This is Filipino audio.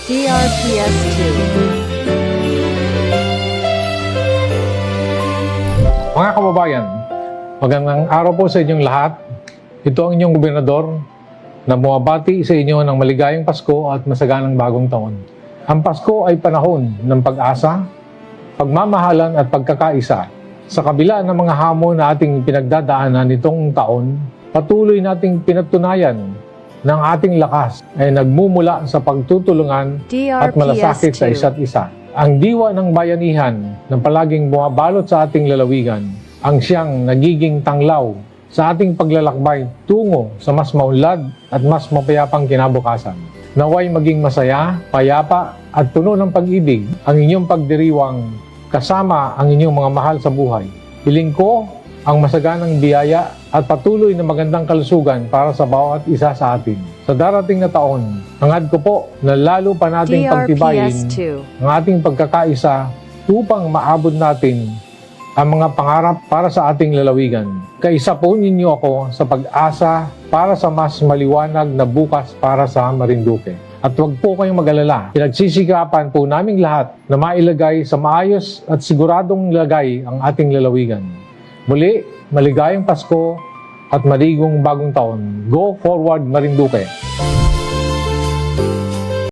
DRPS2. Mga kababayan, magandang araw po sa inyong lahat. Ito ang inyong gobernador na bumabati sa inyo ng maligayang Pasko at masaganang bagong taon. Ang Pasko ay panahon ng pag-asa, pagmamahalan at pagkakaisa. Sa kabila ng mga hamon na ating pinagdadaanan nitong taon, patuloy nating pinatunayan ng ating lakas ay nagmumula sa pagtutulungan at malasakit sa isa't isa. Ang diwa ng bayanihan na palaging bumabalot sa ating lalawigan ang siyang nagiging tanglaw sa ating paglalakbay tungo sa mas maunlad at mas mapayapang kinabukasan. Naway maging masaya, payapa at puno ng pag-ibig ang inyong pagdiriwang kasama ang inyong mga mahal sa buhay. Hiling ko ang masaganang biyaya at patuloy na magandang kalusugan para sa bawat isa sa atin. Sa darating na taon, hangad ko po na lalo pa nating pagtibayin DRPS2. ang ating pagkakaisa upang maabot natin ang mga pangarap para sa ating lalawigan. Kaisa po ninyo ako sa pag-asa para sa mas maliwanag na bukas para sa Marinduque. At huwag po kayong mag-alala, pinagsisikapan po naming lahat na mailagay sa maayos at siguradong lagay ang ating lalawigan. Muli, maligayang Pasko at maligong bagong taon. Go forward, Marinduque!